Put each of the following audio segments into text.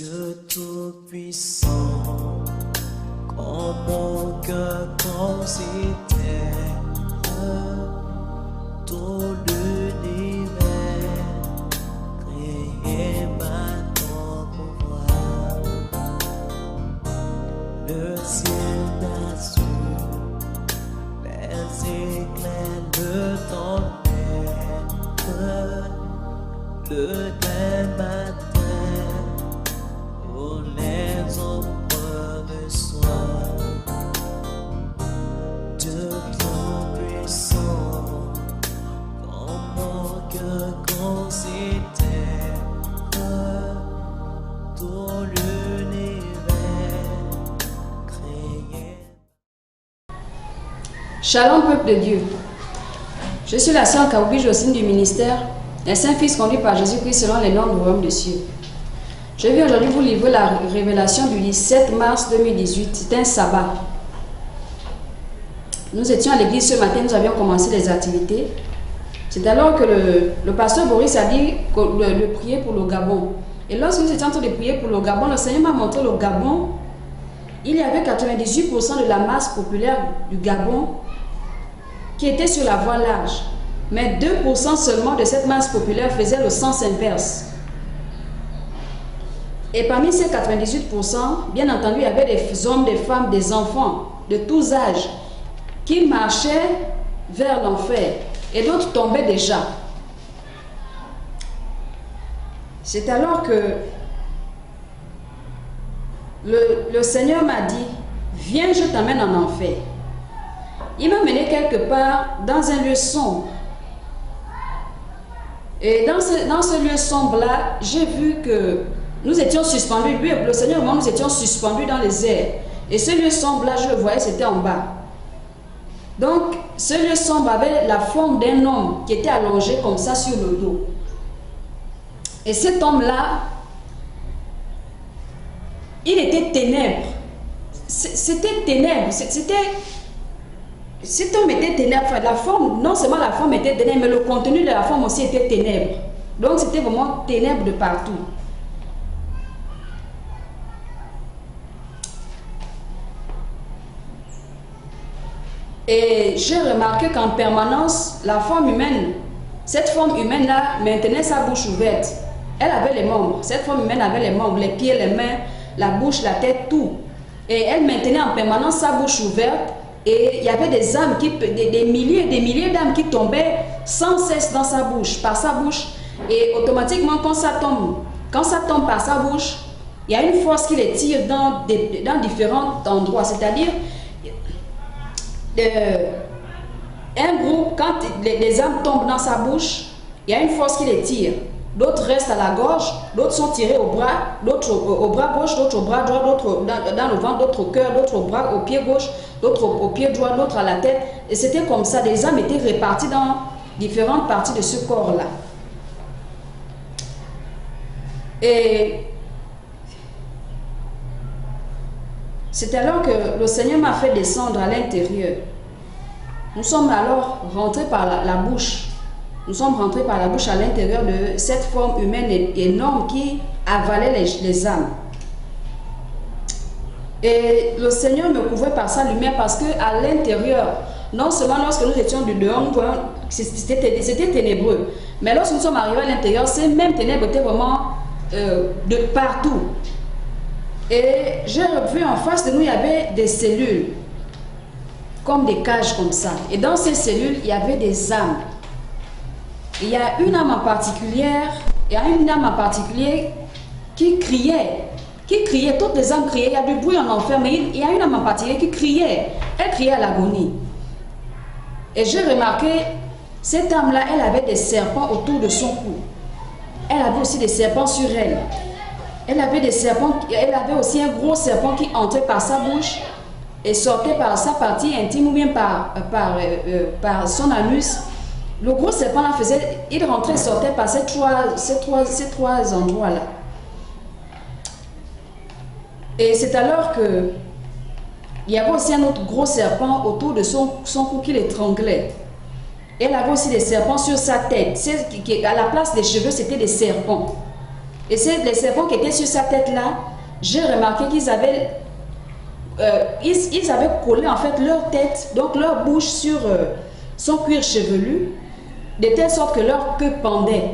Dieu tout-puissant, quand mon cœur considère tout l'univers, créé par ton pouvoir, le ciel d'azur, les éclairs de ton être, le clair matin. Les ombres de soi, Dieu tout-puissant, quand mon cœur considère tout l'univers créé. Shalom peuple de Dieu. Je suis la sœur Kaoubi Jocelyne du ministère des Saints-Fils conduits par Jésus-Christ selon les normes du royaume des cieux. Je viens aujourd'hui vous livrer la révélation du 17 mars 2018. C'était un sabbat. Nous étions à l'église ce matin, nous avions commencé les activités. C'est alors que le pasteur Boris a dit de prier pour le Gabon. Et lorsque nous étions en train de prier pour le Gabon, le Seigneur m'a montré le Gabon. Il y avait 98% de la masse populaire du Gabon qui était sur la voie large. Mais 2% seulement de cette masse populaire faisait le sens inverse. Et parmi ces 98%, bien entendu, il y avait des hommes, des femmes, des enfants de tous âges qui marchaient vers l'enfer et d'autres tombaient déjà. C'est alors que le Seigneur m'a dit, viens, je t'amène en enfer. Il m'a mené quelque part dans un lieu sombre. Et dans ce lieu sombre-là, j'ai vu que nous étions suspendus, lui, le Seigneur et moi, nous étions suspendus dans les airs. Et ce lieu sombre là, je le voyais, c'était en bas. Donc, ce lieu sombre avait la forme d'un homme qui était allongé comme ça sur le dos. Et cet homme-là, il était ténèbres. C'était ténèbres. Cet homme était ténèbres. Enfin, la forme, non seulement la forme était ténèbres, mais le contenu de la forme aussi était ténèbres. Donc, c'était vraiment ténèbres de partout. Et j'ai remarqué qu'en permanence, la forme humaine, cette forme humaine-là maintenait sa bouche ouverte. Elle avait les membres. Cette forme humaine avait les membres, les pieds, les mains, la bouche, la tête, tout. Et elle maintenait en permanence sa bouche ouverte. Et il y avait des âmes, des milliers et des milliers d'âmes qui tombaient sans cesse dans sa bouche, par sa bouche. Et automatiquement, quand ça tombe par sa bouche, il y a une force qui les tire dans différents endroits. C'est-à-dire, un groupe, quand les âmes tombent dans sa bouche, il y a une force qui les tire. D'autres restent à la gorge, d'autres sont tirés au bras, d'autres au bras gauche, d'autres au bras droit, d'autres dans le ventre, d'autres au cœur, d'autres au bras, au pied gauche, d'autres au pied droit, d'autres à la tête. Et c'était comme ça, les âmes étaient réparties dans différentes parties de ce corps-là. Et c'est alors que le Seigneur m'a fait descendre à l'intérieur. Nous sommes alors rentrés par la bouche. Nous sommes rentrés par la bouche à l'intérieur de cette forme humaine énorme qui avalait les âmes. Et le Seigneur me couvrait par sa lumière parce qu'à l'intérieur, non seulement lorsque nous étions du dehors, nous voyons, c'était ténébreux. Mais lorsque nous sommes arrivés à l'intérieur, ces mêmes ténèbres étaient vraiment de partout. Et j'ai vu en face de nous, il y avait des cellules, comme des cages comme ça. Et dans ces cellules, il y avait des âmes. Il y a une âme en particulière, qui criait. Toutes les âmes criaient. Il y a du bruit en enfer, mais il y a une âme en particulier qui criait. Elle criait à l'agonie. Et j'ai remarqué, cette âme-là, elle avait des serpents autour de son cou. Elle avait aussi des serpents sur elle. Elle avait aussi un gros serpent qui entrait par sa bouche et sortait par sa partie intime ou bien par son anus. Le gros serpent là il rentrait et sortait par ces trois endroits-là. Et c'est alors que il y avait aussi un autre gros serpent autour de son cou qui l'étranglait. Elle avait aussi des serpents sur sa tête. À la place des cheveux, c'était des serpents. Et les serpents qui étaient sur sa tête-là, j'ai remarqué qu'ils avaient, ils avaient collé en fait leur tête, donc leur bouche sur son cuir chevelu, de telle sorte que leur queue pendait.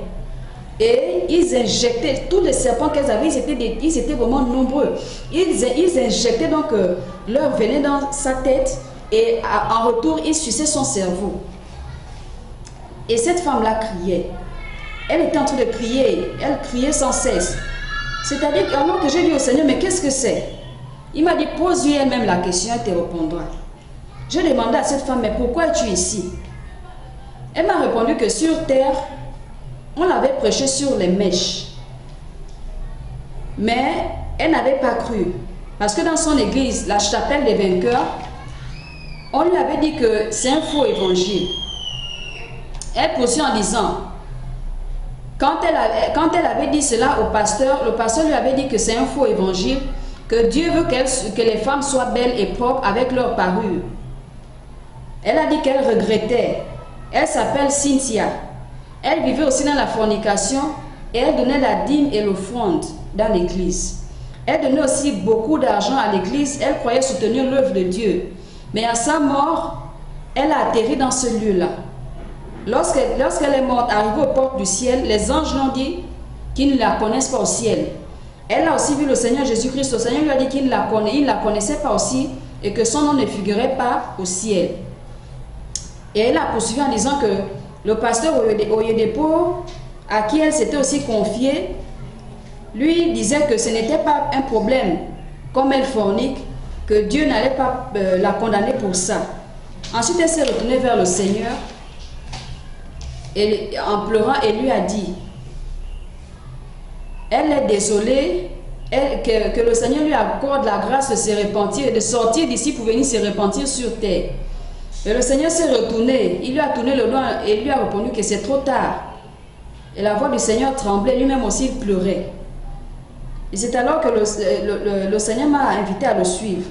Et ils injectaient, tous les serpents qu'elles avaient, ils étaient vraiment nombreux. Ils injectaient donc leur venin dans sa tête et en retour, ils suçaient son cerveau. Et cette femme-là criait. Elle était en train de crier, elle criait sans cesse. C'est-à-dire alors que j'ai dit au Seigneur, mais qu'est-ce que c'est? Il m'a dit, pose-lui elle-même la question, elle te répondra. J'ai demandé à cette femme, mais pourquoi es-tu ici? Elle m'a répondu que sur terre, on avait prêché sur les mèches. Mais elle n'avait pas cru. Parce que dans son église, la chapelle des vainqueurs, on lui avait dit que c'est un faux évangile. Elle poursuit en disant, quand elle avait dit cela au pasteur, le pasteur lui avait dit que c'est un faux évangile, que Dieu veut que les femmes soient belles et propres avec leur parure. Elle a dit qu'elle regrettait. Elle s'appelle Cynthia. Elle vivait aussi dans la fornication et elle donnait la dîme et l'offrande dans l'église. Elle donnait aussi beaucoup d'argent à l'église. Elle croyait soutenir l'œuvre de Dieu. Mais à sa mort, elle a atterri dans ce lieu-là. Lorsqu'elle est morte, arrivée aux portes du ciel, les anges l'ont dit qu'ils ne la connaissent pas au ciel. Elle a aussi vu le Seigneur Jésus-Christ. Le Seigneur lui a dit qu'il ne la connaissait pas aussi et que son nom ne figurait pas au ciel. Et elle a poursuivi en disant que le pasteur Oyedepo, à qui elle s'était aussi confiée, lui disait que ce n'était pas un problème comme elle fornique, que Dieu n'allait pas la condamner pour ça. Ensuite, elle s'est retournée vers le Seigneur et, en pleurant, elle lui a dit, elle est désolée, que le Seigneur lui accorde la grâce de se repentir et de sortir d'ici pour venir se repentir sur terre. Et le Seigneur s'est retourné, il lui a tourné le doigt et lui a répondu que c'est trop tard. Et la voix du Seigneur tremblait, lui-même aussi il pleurait. Et c'est alors que le Seigneur m'a invité à le suivre.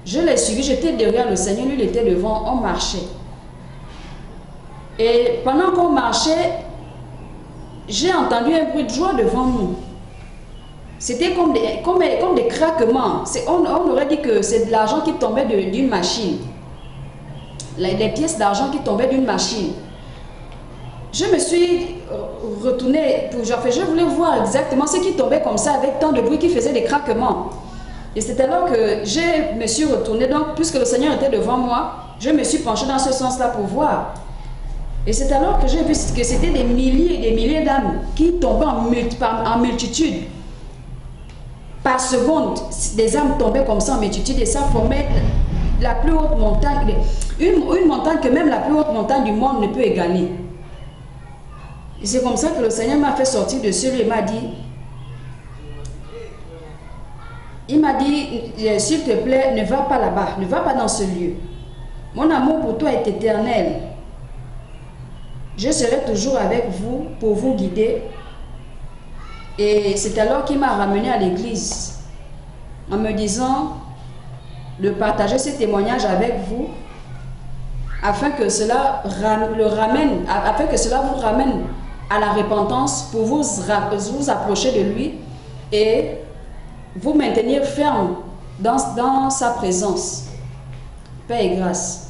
Je l'ai suivi, j'étais derrière le Seigneur, lui il était devant, on marchait. Et pendant qu'on marchait, j'ai entendu un bruit de joie devant nous. C'était comme des craquements. On aurait dit que c'est de l'argent qui tombait d'une machine. Les pièces d'argent qui tombaient d'une machine. Je me suis retournée, je voulais voir exactement ce qui tombait comme ça avec tant de bruit qui faisait des craquements. Et c'est alors que je me suis retournée, donc puisque le Seigneur était devant moi, je me suis penchée dans ce sens-là pour voir. Et c'est alors que j'ai vu que c'était des milliers et des milliers d'âmes qui tombaient en multitude. Par seconde, des âmes tombaient comme ça en multitude et ça formait la plus haute montagne, une montagne que même la plus haute montagne du monde ne peut égaler. Et c'est comme ça que le Seigneur m'a fait sortir de ce lieu. Il m'a dit, s'il te plaît, ne va pas là-bas, ne va pas dans ce lieu. Mon amour pour toi est éternel. Je serai toujours avec vous pour vous guider. Et c'est alors qu'il m'a ramené à l'église en me disant de partager ce témoignage avec vous afin que cela vous ramène à la repentance pour vous approcher de lui et vous maintenir ferme dans sa présence. Paix et grâce.